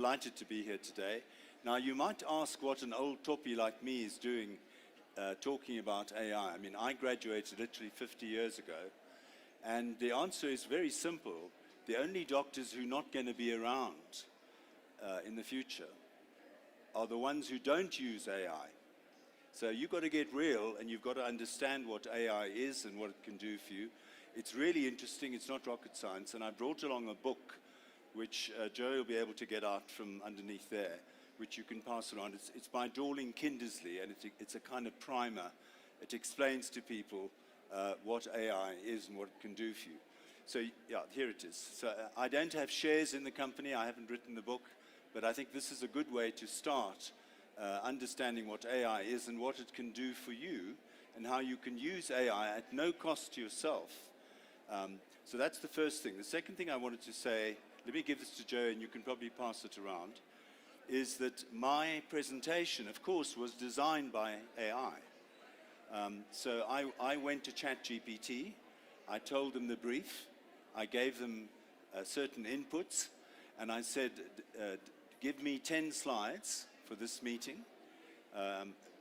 Delighted to be here today. Now, you might ask what an old toppy like me is doing talking about AI. I mean, I graduated literally 50 years ago, and the answer is very simple. The only doctors who are not going to be around in the future are the ones who don't use AI. So you've got to get real, and you've got to understand what AI is and what it can do for you. It's really interesting. It's not rocket science, and I brought along a book which Joe will be able to get out from underneath there, which you can pass around. It's by Dorling Kindersley, and it's a kind of primer. It explains to people what AI is and what it can do for you. So, yeah, here it is. So I don't have shares in the company. I haven't written the book, but I think this is a good way to start understanding what AI is and what it can do for you and how you can use AI at no cost to yourself. So that's the first thing. The second thing I wanted to say, let me give this to Joe, and you can probably pass it around, is that my presentation, of course, was designed by AI. So I went to ChatGPT, I told them the brief, I gave them certain inputs, and I said, give me 10 slides for this meeting,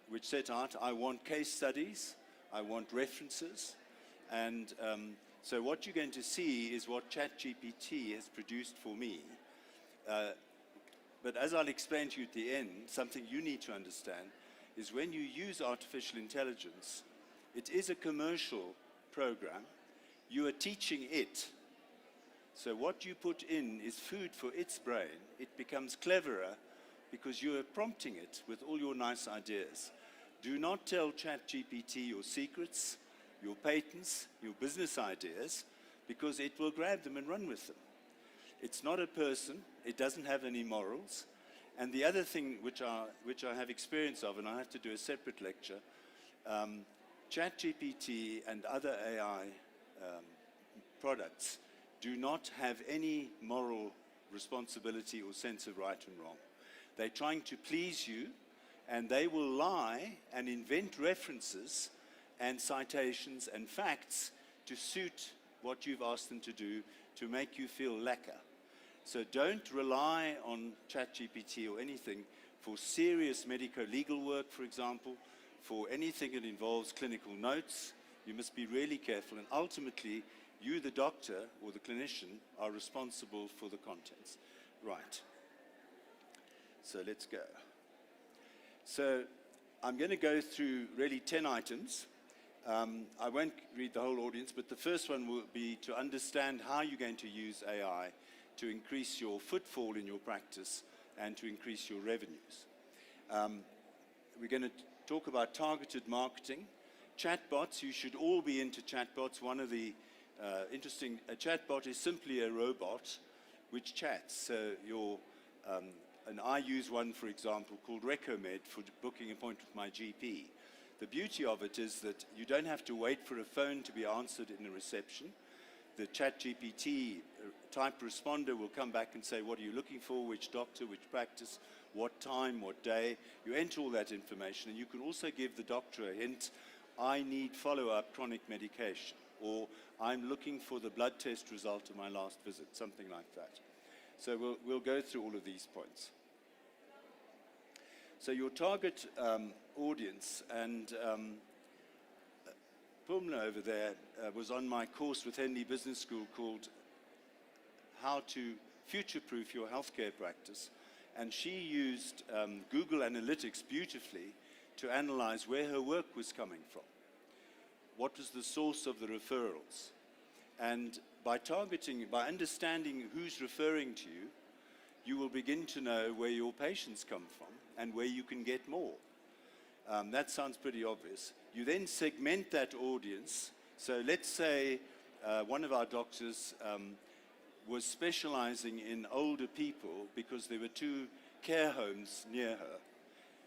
which set out, I want case studies, I want references, and so what you're going to see is what ChatGPT has produced for me. But as I'll explain to you at the end, something you need to understand is when you use artificial intelligence, it is a commercial program. You are teaching it. So what you put in is food for its brain. It becomes cleverer because you are prompting it with all your nice ideas. Do not tell ChatGPT your secrets, your patents, your business ideas, because it will grab them and run with them. It's not a person, it doesn't have any morals. And the other thing which I have experience of, and I have to do a separate lecture, ChatGPT and other AI products do not have any moral responsibility or sense of right and wrong. They're trying to please you, and they will lie and invent references and citations and facts to suit what you've asked them to do to make you feel lekker. So don't rely on ChatGPT or anything for serious medico-legal work, for example, for anything that involves clinical notes. You must be really careful, and ultimately, you, the doctor or the clinician, are responsible for the contents. Right. So let's go. So I'm going to go through really 10 items. I won't read the whole audience, but the first one will be to understand how you're going to use AI to increase your footfall in your practice and to increase your revenues. We're going to talk about targeted marketing. Chatbots, you should all be into chatbots. One of the a chatbot is simply a robot which chats. So and I use one, for example, called Recomed for booking an appointment with my GP. The beauty of it is that you don't have to wait for a phone to be answered in a reception. The ChatGPT type responder will come back and say, what are you looking for, which doctor, which practice, what time, what day. You enter all that information, and you can also give the doctor a hint, I need follow-up chronic medication, or I'm looking for the blood test result of my last visit, something like that. So we'll go through all of these points. So your target audience, and Pumla over there was on my course with Henley Business School called How to Future-Proof Your Healthcare Practice, and she used Google Analytics beautifully to analyze where her work was coming from. What was the source of the referrals? And by understanding who's referring to you, you will begin to know where your patients come from and where you can get more. That sounds pretty obvious. You then segment that audience. So let's say one of our doctors was specializing in older people because there were 2 care homes near her.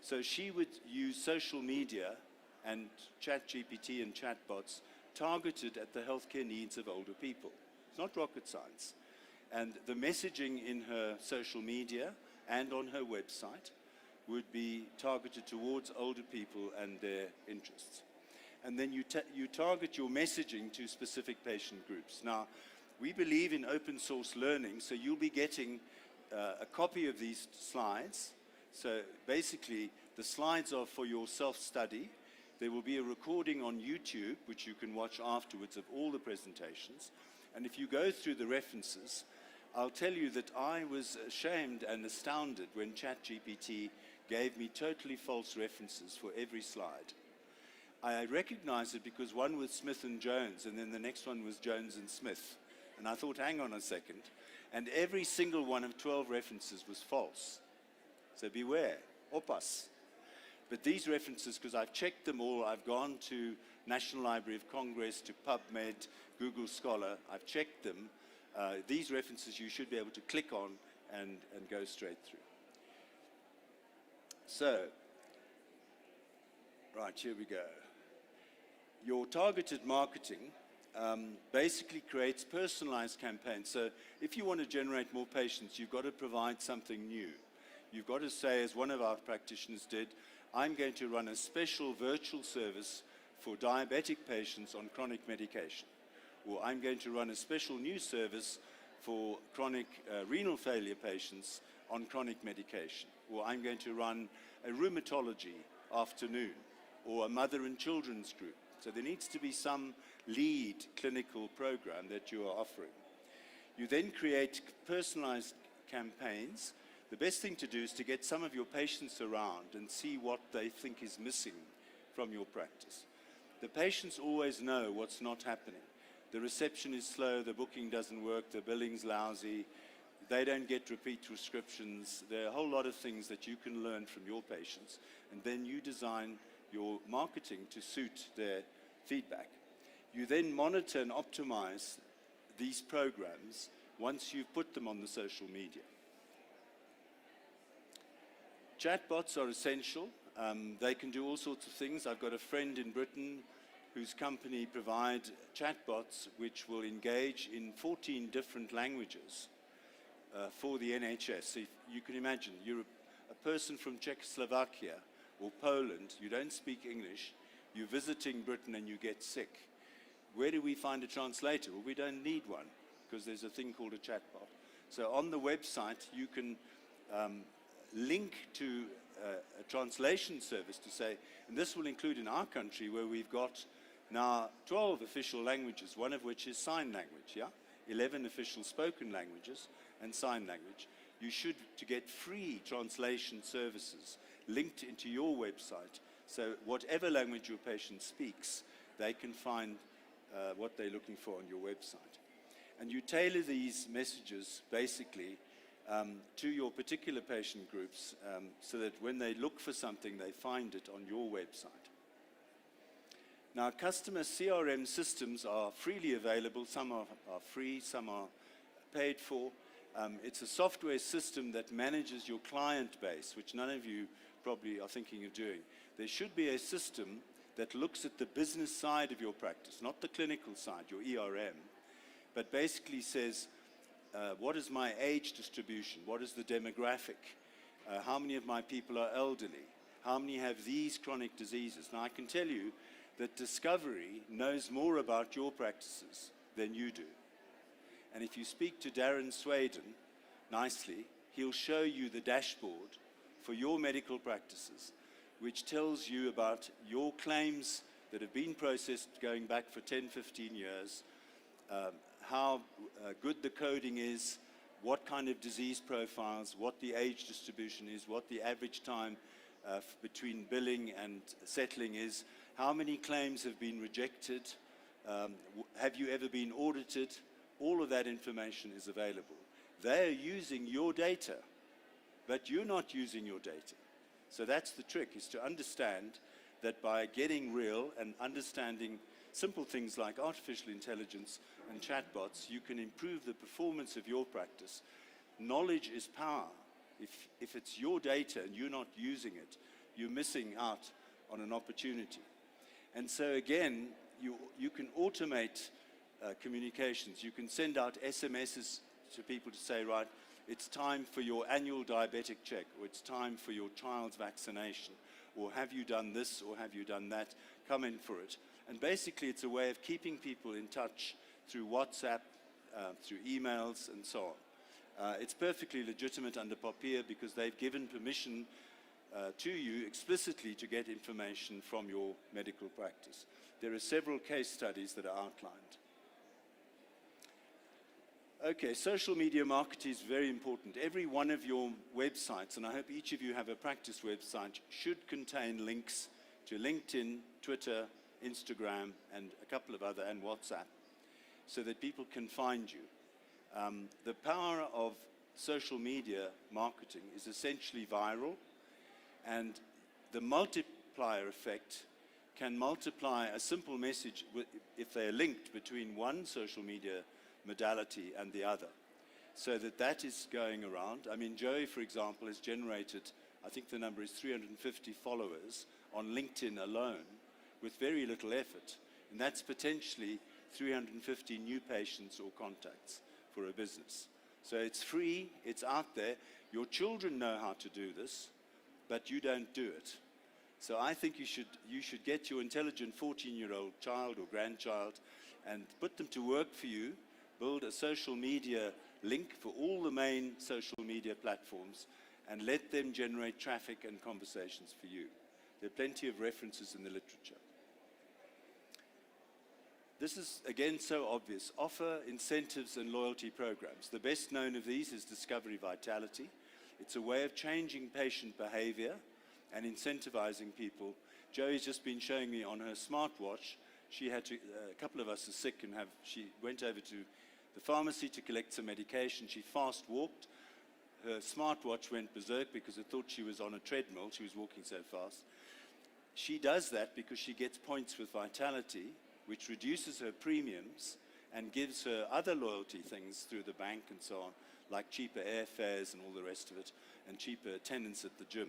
So she would use social media and ChatGPT and chatbots targeted at the healthcare needs of older people. It's not rocket science. And the messaging in her social media and on her website would be targeted towards older people and their interests. And then you target your messaging to specific patient groups. Now, we believe in open source learning, so you'll be getting a copy of these slides. So basically, the slides are for your self-study. There will be a recording on YouTube, which you can watch afterwards, of all the presentations. And if you go through the references, I'll tell you that I was ashamed and astounded when ChatGPT gave me totally false references for every slide. I recognized it because one was Smith and Jones, and then the next one was Jones and Smith. And I thought, hang on a second. And every single one of 12 references was false. So beware, opas. But these references, because I've checked them all, I've gone to National Library of Congress, to PubMed, Google Scholar, I've checked them. These references you should be able to click on and go straight through. So, right, here we go. Your targeted marketing basically creates personalized campaigns. So if you want to generate more patients, you've got to provide something new. You've got to say, as one of our practitioners did, I'm going to run a special virtual service for diabetic patients on chronic medication. Or I'm going to run a special new service for chronic renal failure patients on chronic medication. Or I'm going to run a rheumatology afternoon, or a mother and children's group. So there needs to be some lead clinical program that you are offering. You then create personalized campaigns. The best thing to do is to get some of your patients around and see what they think is missing from your practice. The patients always know what's not happening. The reception is slow, the booking doesn't work, the billing's lousy, they don't get repeat prescriptions. There are a whole lot of things that you can learn from your patients, and then you design your marketing to suit their feedback. You then monitor and optimize these programs once you've put them on the social media. Chatbots are essential. They can do all sorts of things. I've got a friend in Britain whose company provide chatbots which will engage in 14 different languages for the NHS. So you can imagine, you're a person from Czechoslovakia or Poland, you don't speak English, you're visiting Britain and you get sick. Where do we find a translator? Well, we don't need one, because there's a thing called a chatbot. So on the website, you can link to a translation service to say, and this will include in our country where we've got now 12 official languages, one of which is sign language, yeah? 11 official spoken languages and sign language. You should, to get free translation services linked into your website, so whatever language your patient speaks, they can find what they're looking for on your website. And you tailor these messages basically to your particular patient groups so that when they look for something, they find it on your website. Now, customer CRM systems are freely available. Some are free, some are paid for. It's a software system that manages your client base, which none of you probably are thinking of doing. There should be a system that looks at the business side of your practice, not the clinical side, your ERM, but basically says, what is my age distribution? What is the demographic? How many of my people are elderly? How many have these chronic diseases? Now, I can tell you that Discovery knows more about your practices than you do. And if you speak to Darren Swaden nicely, he'll show you the dashboard for your medical practices, which tells you about your claims that have been processed going back for 10, 15 years, how good the coding is, what kind of disease profiles, what the age distribution is, what the average time between billing and settling is, how many claims have been rejected, have you ever been audited? All of that information is available. They are using your data, but you're not using your data. So that's the trick, is to understand that by getting real and understanding simple things like artificial intelligence and chatbots, you can improve the performance of your practice. Knowledge is power. If it's your data and you're not using it, you're missing out on an opportunity. And so again, you can automate communications. You can send out SMSs to people to say, right, it's time for your annual diabetic check, or it's time for your child's vaccination, or have you done this, or have you done that, come in for it. And basically it's a way of keeping people in touch through WhatsApp, through emails, and so on. It's perfectly legitimate under POPIA because they've given permission to you explicitly to get information from your medical practice. There are several case studies that are outlined. Okay, social media marketing is very important. Every one of your websites, and I hope each of you have a practice website, should contain links to LinkedIn, Twitter, Instagram, and a couple of other, and WhatsApp, so that people can find you. The power of social media marketing is essentially viral, and the multiplier effect can multiply a simple message if they're linked between one social media modality and the other, so that is going around. I mean, Joey, for example, has generated, I think the number is 350 followers on LinkedIn alone with very little effort, and that's potentially 350 new patients or contacts for a business. So it's free, it's out there. Your children know how to do this, but you don't do it. So I think you should get your intelligent 14-year-old child or grandchild and put them to work for you. Build a social media link for all the main social media platforms and let them generate traffic and conversations for you. There are plenty of references in the literature. This is, again, so obvious. Offer incentives and loyalty programs. The best known of these is Discovery Vitality. It's a way of changing patient behavior and incentivizing people. Joey's just been showing me on her smartwatch. She had to, a couple of us are sick and she went over to the pharmacy to collect some medication. She fast walked. Her smartwatch went berserk because it thought she was on a treadmill. She was walking so fast. She does that because she gets points with Vitality, which reduces her premiums and gives her other loyalty things through the bank and so on, like cheaper airfares and all the rest of it, and cheaper attendance at the gym.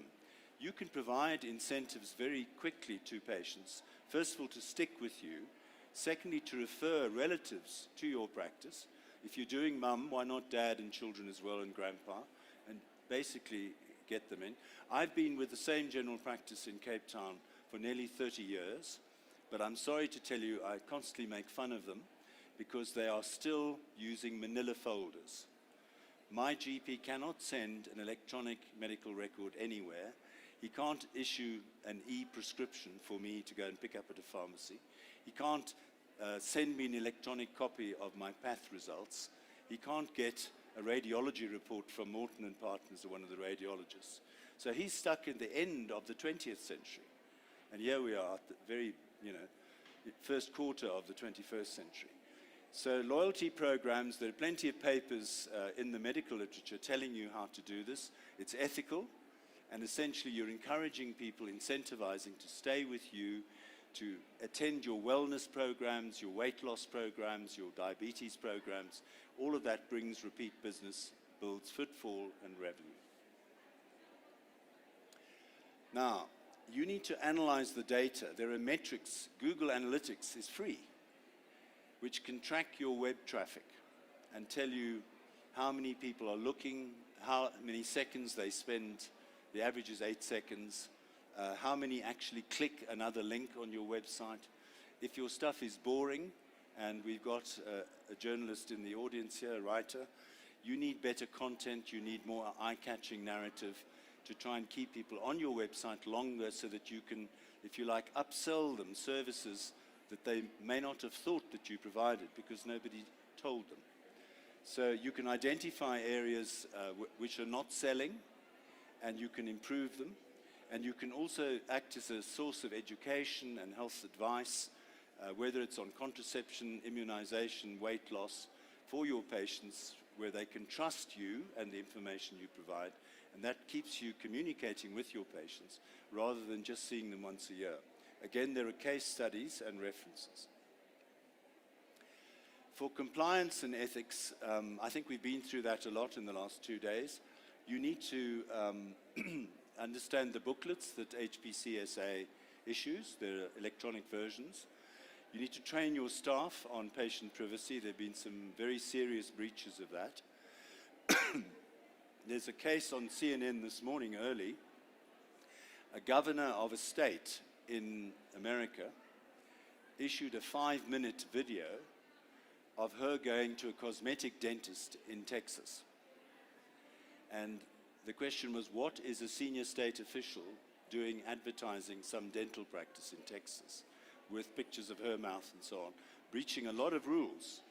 You can provide incentives very quickly to patients. First of all, to stick with you. Secondly, to refer relatives to your practice. If you're doing mum, why not dad and children as well, and grandpa, and basically get them in. I've been with the same general practice in Cape Town for nearly 30 years, but I'm sorry to tell you, I constantly make fun of them because they are still using manila folders. My GP cannot send an electronic medical record anywhere. He can't issue an e-prescription for me to go and pick up at a pharmacy. He can't send me an electronic copy of my path results. He can't get a radiology report from Morton and Partners, or one of the radiologists. So he's stuck in the end of the 20th century. And here we are at the very, first quarter of the 21st century. So loyalty programs, there are plenty of papers in the medical literature telling you how to do this. It's ethical, and essentially you're encouraging people, incentivizing to stay with you, to attend your wellness programs, your weight loss programs, your diabetes programs. All of that brings repeat business, builds footfall and revenue. Now, you need to analyze the data. There are metrics. Google Analytics is free, which can track your web traffic and tell you how many people are looking, how many seconds they spend. The average is 8 seconds. How many actually click another link on your website. If your stuff is boring, and we've got a journalist in the audience here, a writer, you need better content, you need more eye-catching narrative to try and keep people on your website longer so that you can, if you like, upsell them services that they may not have thought that you provided because nobody told them. So you can identify areas which are not selling, and you can improve them. And you can also act as a source of education and health advice, whether it's on contraception, immunization, weight loss, for your patients, where they can trust you and the information you provide. And that keeps you communicating with your patients rather than just seeing them once a year. Again, there are case studies and references. For compliance and ethics, I think we've been through that a lot in the last 2 days. You need to understand the booklets that HPCSA issues, their electronic versions. You need to train your staff on patient privacy. There have been some very serious breaches of that. There's a case on CNN this morning early. A governor of a state in America issued a 5-minute video of her going to a cosmetic dentist in Texas. And the question was, what is a senior state official doing advertising some dental practice in Texas with pictures of her mouth and so on, breaching a lot of rules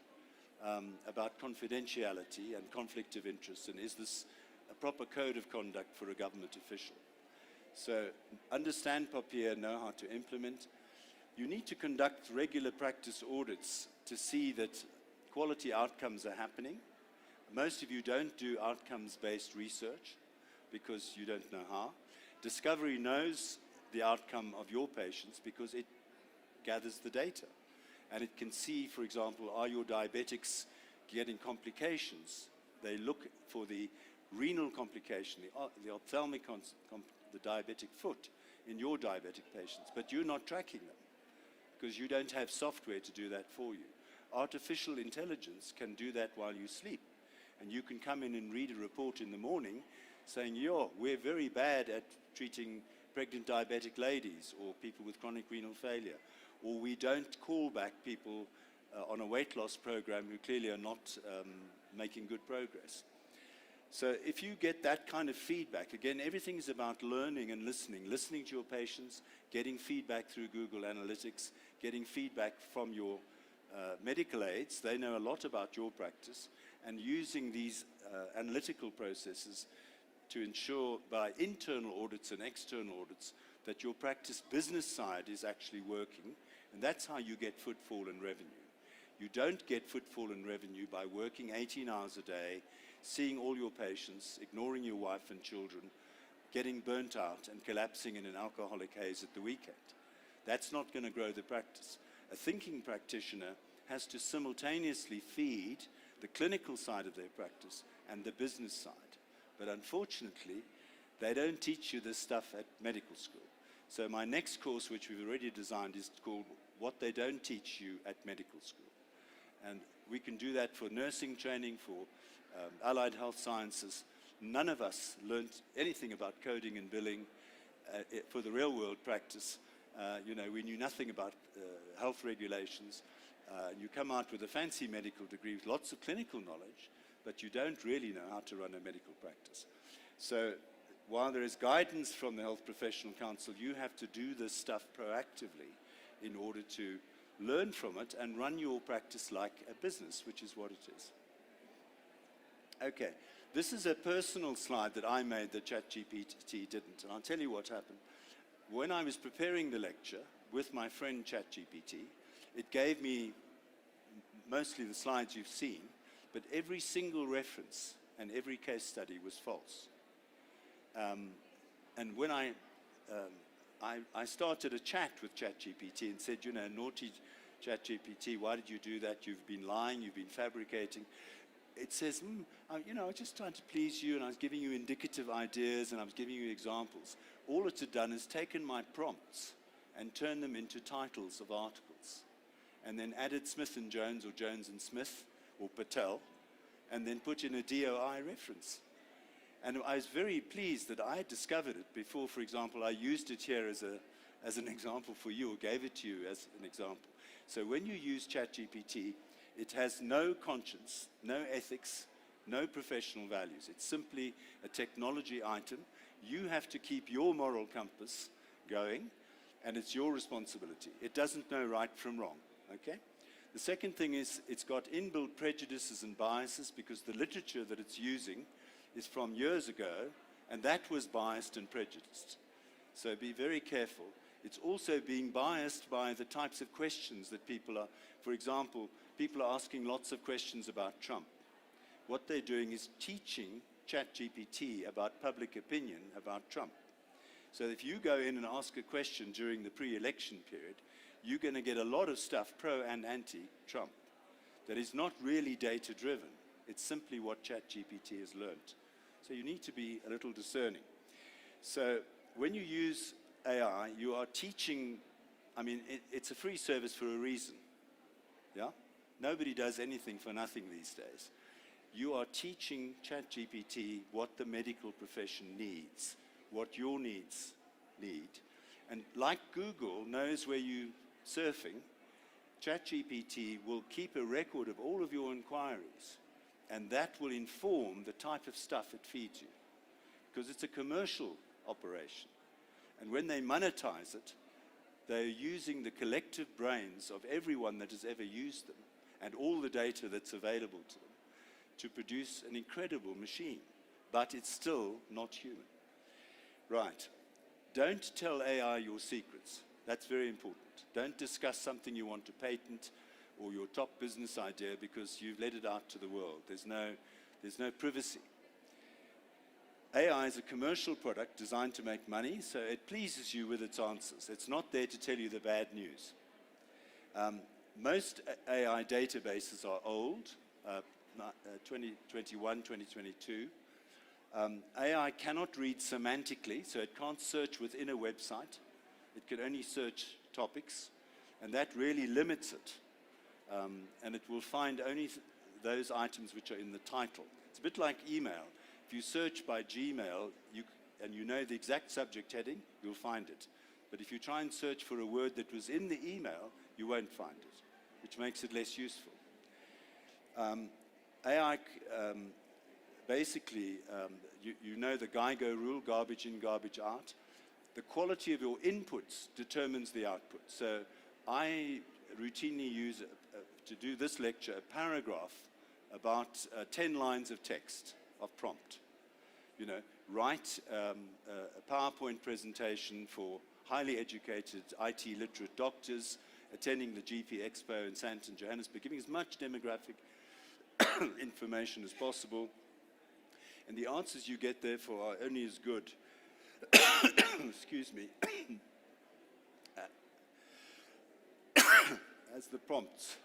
about confidentiality and conflict of interest, and is this a proper code of conduct for a government official? So understand POPIA, know how to implement. You need to conduct regular practice audits to see that quality outcomes are happening. Most of you don't do outcomes-based research because you don't know how. Discovery knows the outcome of your patients because it gathers the data. And it can see, for example, are your diabetics getting complications? They look for the renal complication, the ophthalmic, the diabetic foot in your diabetic patients, but you're not tracking them because you don't have software to do that for you. Artificial intelligence can do that while you sleep. And you can come in and read a report in the morning saying, yo, we're very bad at treating pregnant diabetic ladies or people with chronic renal failure. Or we don't call back people on a weight loss program who clearly are not making good progress. So if you get that kind of feedback, again, everything is about learning and listening to your patients, getting feedback through Google Analytics, getting feedback from your medical aides. They know a lot about your practice, and using these analytical processes to ensure by internal audits and external audits that your practice business side is actually working. And that's how you get footfall and revenue. You don't get footfall and revenue by working 18 hours a day, seeing all your patients, ignoring your wife and children, getting burnt out and collapsing in an alcoholic haze at the weekend. That's not going to grow the practice. A thinking practitioner has to simultaneously feed the clinical side of their practice and the business side. But unfortunately, they don't teach you this stuff at medical school. So my next course, which we've already designed, is called What They Don't Teach You at Medical School. And we can do that for nursing training, for allied health sciences. None of us learned anything about coding and billing for the real world practice. We knew nothing about health regulations. You come out with a fancy medical degree with lots of clinical knowledge, but you don't really know how to run a medical practice. So while there is guidance from the Health Professional Council, you have to do this stuff proactively in order to learn from it and run your practice like a business, which is what it is. Okay, this is a personal slide that I made that ChatGPT didn't, and I'll tell you what happened. When I was preparing the lecture with my friend ChatGPT, it gave me mostly the slides you've seen, but every single reference and every case study was false. And when I started a chat with ChatGPT and said, naughty ChatGPT, why did you do that? You've been lying, you've been fabricating. It says, I was just trying to please you, and I was giving you indicative ideas, and I was giving you examples. All it had done is taken my prompts and turned them into titles of articles, and then added Smith and Jones, or Jones and Smith, or Patel, and then put in a DOI reference. And I was very pleased that I had discovered it before, for example, I used it here as an example for you, or gave it to you as an example. So when you use ChatGPT, it has no conscience, no ethics, no professional values. It's simply a technology item. You have to keep your moral compass going, and it's your responsibility. It doesn't know right from wrong, okay? The second thing is it's got inbuilt prejudices and biases because the literature that it's using is from years ago, and that was biased and prejudiced. So be very careful. It's also being biased by the types of questions that people are, for example, people are asking lots of questions about Trump. What they're doing is teaching ChatGPT about public opinion about Trump. So if you go in and ask a question during the pre-election period, you're going to get a lot of stuff pro and anti-Trump that is not really data-driven. It's simply what ChatGPT has learned. So you need to be a little discerning. So when you use AI, you are teaching, it's a free service for a reason. Yeah? Nobody does anything for nothing these days. You are teaching ChatGPT what the medical profession needs, what your needs need. And like Google knows where you're surfing, ChatGPT will keep a record of all of your inquiries and that will inform the type of stuff it feeds you, because it's a commercial operation. And when they monetize it, they're using the collective brains of everyone that has ever used them and all the data that's available to them to produce an incredible machine. But it's still not human. Right. Don't tell AI your secrets. That's very important. Don't discuss something you want to patent or your top business idea because you've let it out to the world. There's no privacy. AI is a commercial product designed to make money, so it pleases you with its answers. It's not there to tell you the bad news. Most AI databases are old, 2021, 2022. AI cannot read semantically, so it can't search within a website. It can only search topics, and that really limits it. And it will find only those items which are in the title. It's a bit like email. If you search by Gmail, and you know the exact subject heading, you'll find it. But if you try and search for a word that was in the email, you won't find it, which makes it less useful. AI, basically, you know the GIGO rule, garbage in, garbage out. The quality of your inputs determines the output. So I routinely use, to do this lecture, a paragraph about 10 lines of text, of prompt. You know, write a PowerPoint presentation for highly educated, IT literate doctors attending the GP Expo in Sandton, Johannesburg, giving as much demographic information as possible. And the answers you get therefore are only as good, excuse me, as the prompts.